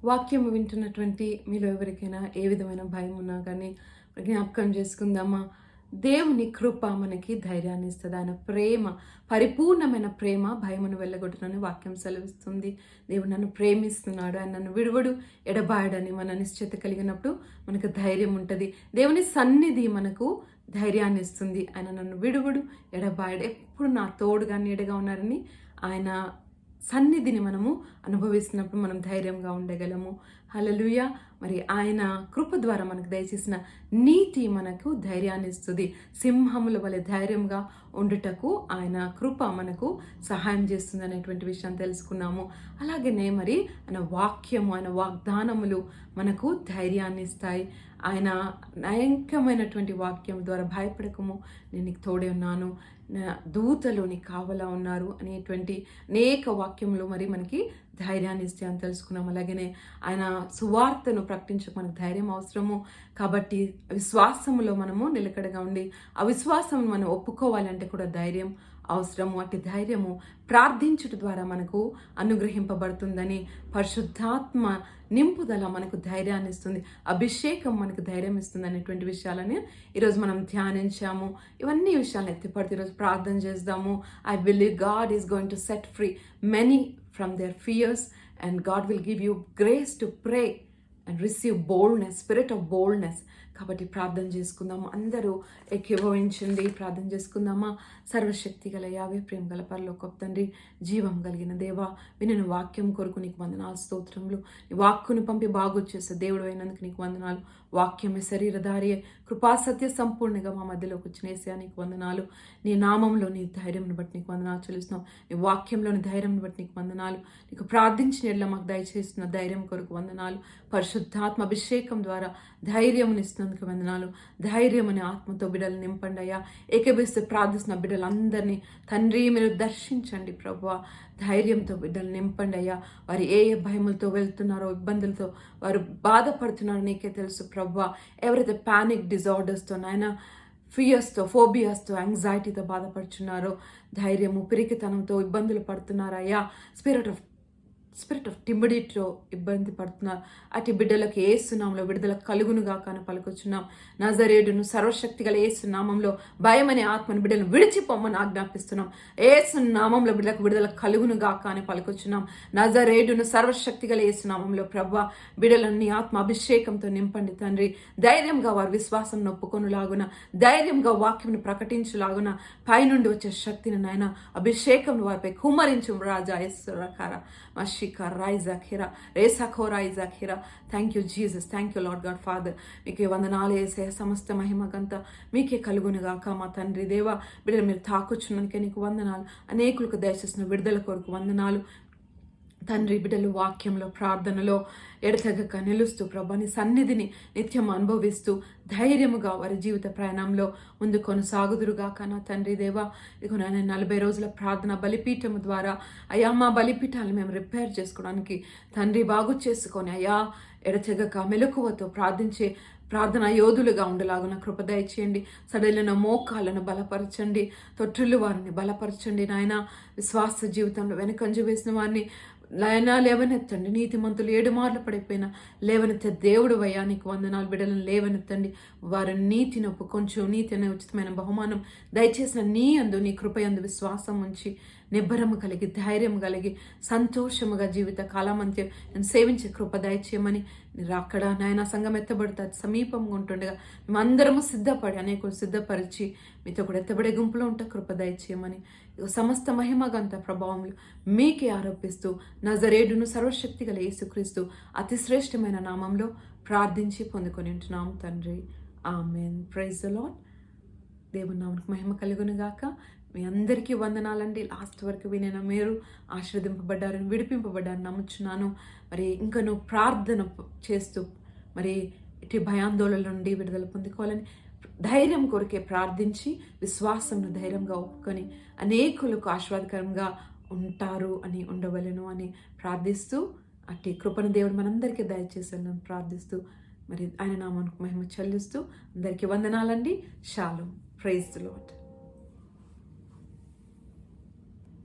వాక్యం వింటున్నటువంటి మీలో ఎవరికైనా ఏ విధమైన భయం ఉన్నా కానీ జ్ఞాపకం చేసుకుందామా. దేవుని కృప మనకి ధైర్యాన్ని ఇస్తుంది. ఆయన ప్రేమ, పరిపూర్ణమైన ప్రేమ భయమును వెళ్ళగొట్టునని వాక్యం సెలవిస్తుంది. దేవుడు నన్ను ప్రేమిస్తున్నాడు, ఆయన నన్ను విడువడు ఎడబాయడని మన నిశ్చయిత కలిగినప్పుడు మనకు ధైర్యం ఉంటుంది. దేవుని సన్నిధి మనకు ధైర్యాన్ని ఇస్తుంది. ఆయన నన్ను విడువడు ఎడబాయడు, ఎప్పుడు నా తోడుగా నీడగా ఉన్నారని ఆయన సన్నిధిని మనము అనుభవిస్తున్నప్పుడు మనం ధైర్యంగా ఉండగలము. హల్లెలూయా. మరి ఆయన కృప ద్వారా మనకు దయచేసిన నీతి మనకు ధైర్యాన్ని ఇస్తుంది. సింహముల వలె ధైర్యంగా ఉండుటకు ఆయన కృప మనకు సహాయం చేస్తుంది అనేటువంటి విషయాన్ని తెలుసుకున్నాము. అలాగనే మరి ఆయన వాక్యము, ఆయన వాగ్దానములు మనకు ధైర్యాన్ని ఇస్తాయి. ఆయన నయంకమైనటువంటి వాక్యం ద్వారా భయపడకము, నేను నీకు తోడే ఉన్నాను, నా దూతలు నీకు కావలా ఉన్నారు అనేటువంటి అనేక వాక్యములు మరి మనకి ధైర్యాన్ని ఇస్తే అని తెలుసుకున్నాం. అలాగనే ఆయన సువార్తను ప్రకటించక మనకు ధైర్యం అవసరము. కాబట్టి విశ్వాసములో మనము నిలకడగా ఉండి ఆ విశ్వాసం మనం ఒప్పుకోవాలంటే కూడా ధైర్యం అవసరము. అట్టి ధైర్యము ప్రార్థించుట ద్వారా మనకు అనుగ్రహింపబడుతుందని, పరిశుద్ధాత్మ నింపుదల మనకు ధైర్యాన్ని ఇస్తుంది, అభిషేకం మనకు ధైర్యం ఇస్తుంది అనేటువంటి విషయాలని ఈరోజు మనం ధ్యానించాము. ఇవన్నీ విషయాలను ఎత్తిపడితే ఈరోజు ప్రార్థన చేద్దాము. I believe God is going to set free many from their fears, and God will give you grace to pray and receive boldness, spirit of boldness. కాబట్టి ప్రార్థన చేసుకుందాము. అందరూ ఏకీభవించండి, ప్రార్థన చేసుకుందామా. సర్వశక్తి గల యావే ప్రేమ గల పరలోకపు తండ్రి, జీవం కలిగిన దేవా, వినిన వాక్యం కొరకు నీకు వందనాలు, స్తోత్రములు. నీ వాక్కును పంపి బాగొచ్చేసే దేవుడు అయినందుకు నీకు వందనాలు. వాక్యమే శరీరధారియే, కృపా సత్య సంపూర్ణంగా మా మధ్యలోకి వచ్చిన యేసయ్యా నీకు వందనాలు. నీ నామంలో నీ ధైర్యంను బట్టి నీకు వందనాలు చెల్లిస్తున్నాం. నీ వాక్యంలోని ధైర్యంను బట్టి నీకు వందనాలు. నీకు ప్రార్థించిన ఎడల మాకు దయచేస్తున్న ధైర్యం కొరకు వందనాలు. పరిశుద్ధాత్మ అభిషేకం ద్వారా ధైర్యమునిస్తున్నందుకు వందనాలు. ధైర్యం అనే ఆత్మతో బిడ్డలు నింపండి అయ్యా. ఏకీభవిస్తూ ప్రార్థిస్తున్న బిడ్డలందరినీ తండ్రి మీరు దర్శించండి ప్రభువా. ధైర్యంతో బిడ్డలు నింపండి అయ్యా. వారు ఏ ఏ భయములతో వెళ్తున్నారో, ఇబ్బందులతో వారు బాధపడుతున్నారో నీకే తెలుసు ప్రభువా. ఎవరైతే పానిక్ డిజార్డర్స్తో, నాయన ఫియర్స్తో, ఫోబియాస్తో, యాంగ్జైటీతో బాధపడుచున్నారో, ధైర్యము పిరికితనంతో ఇబ్బందులు పడుతున్నారయ్యా. స్పిరిట్ ఆఫ్ టింబడితో ఇబ్బంది పడుతున్నారు. అటు బిడ్డలకు యేసు నామములో విడుదల కలుగునుగా కానీ పలుకొచ్చున్నాం. నజరేయుడును సర్వశక్తి గల యేసు నామంలో భయం అనే ఆత్మను బిడ్డలను విడిచిపోమని ఆజ్ఞాపిస్తున్నాం. యేసు నామంలో బిడ్డలకు విడుదల కలుగునుగా కానీ పలుకొచ్చున్నాం. నజరేయుడును సర్వశక్తి గల యేసు నామంలో ప్రభువా, బిడ్డలను నీ ఆత్మ అభిషేకంతో నింపండి తండ్రి. ధైర్యంగా వారి విశ్వాసం నొప్పుకొనులాగున, ధైర్యంగా వాక్యంను ప్రకటించులాగున, పైనుండి వచ్చే శక్తిని నాయన అభిషేకం వారిపై కుమ్మరించు రాజా. యేసురకార మషికా రైజాఖిరా రేసాఖోరాయిజాఖిరా. Thank you Jesus, thank you Lord God Father. మీకే వందనాలు యేసయ్యా. సమస్త మహిమకంత మీకే కలుగునుగాక మా తండ్రి దేవా. బిడ్డలు మీరు తాకొచ్చున్నందుకే నీకు వందనాలు. అనేకులకు దయచేసిన విడుదల కొరకు వందనాలు తండ్రి. బిడ్డలు వాక్యంలో, ప్రార్థనలో ఎడతెగక నిలుస్తూ ప్రభా నీ సన్నిధిని నిత్యం అనుభవిస్తూ ధైర్యముగా వారి జీవిత ప్రయాణంలో ముందు కొనసాగుదురుగాక నా తండ్రి దేవా. ఇదిగో నేను 40 రోజుల ప్రార్థన బలిపీఠము ద్వారా అయ్యా మా బలిపీఠాలు మేము రిపేర్ చేసుకోవడానికి తండ్రి బాగు చేసుకొని అయ్యా ఎడతెగక మెలకువతో ప్రార్థించే ప్రార్థన యోధులుగా ఉండలాగున కృప దయచేయండి. సడలిన మోకాలను బలపరచండి, తొట్టిల్లు వారిని బలపరచండి నాయన. విశ్వాస జీవితంలో వెనకంజ వేసిన వారిని నాయనా లేవనెత్తండి. నీతిమంతులు 7 మార్లు పడిపోయినా లేవనెత్తే దేవుడు అయ్యా నీకు వందనాలు. బిడ్డలను లేవనెత్తండి. వారి నీతిని కొంచెం నీతి అనే ఉచితమైన బహుమానం దయచేసిన నీ అందు, నీ కృపయందు విశ్వాసం ఉంచి నిబ్బరము కలిగి, ధైర్యం కలిగి, సంతోషముగా జీవిత కాలమంతే నేను సేవించే కృప దయచేయమని. మీరు అక్కడ నాయన సంఘం ఎత్తబడుతుంది సమీపంగా ఉంటుండగా మేమందరము సిద్ధపడి, అనేకులు సిద్ధపరిచి మీతో కూడా ఎత్తబడే గుంపులో ఉంటే కృప దయచేయమని సమస్త మహిమగంత ప్రభావములు మీకే ఆరోపిస్తూ నజరేయుడును సర్వశక్తి గల యేసుక్రీస్తు అతి శ్రేష్టమైన నామంలో ప్రార్థించి పొందుకొని ఉంటున్నాం తండ్రి. ఆమేన్. Praise the Lord. దేవుని నామమునకు మహిమ కలుగునుగాక. మీ అందరికీ వందనాలండి. లాస్ట్ వరకు వినైనా మీరు ఆశీర్వదింపబడ్డారని, విడిపింపబడ్డారని నమ్ముచున్నాను. మరి ఇంకా నువ్వు ప్రార్థన చేస్తూ మరి ఇటు భయాందోళన నుండి విడుదల పొందుకోవాలని, ధైర్యం కొరకే ప్రార్థించి విశ్వాసంను ధైర్యంగా ఒప్పుకొని అనేకులకు ఆశీర్వాదకరంగా ఉంటారు అని ఉండవలను అని ప్రార్థిస్తూ, అట్టి కృపను దేవుడు మనందరికీ దయచేసాను ప్రార్థిస్తూ, మరి ఆయన నామానికి మహిమ చెల్లిస్తూ అందరికీ వందనాలండి. షాలోమ్. Praise the lord.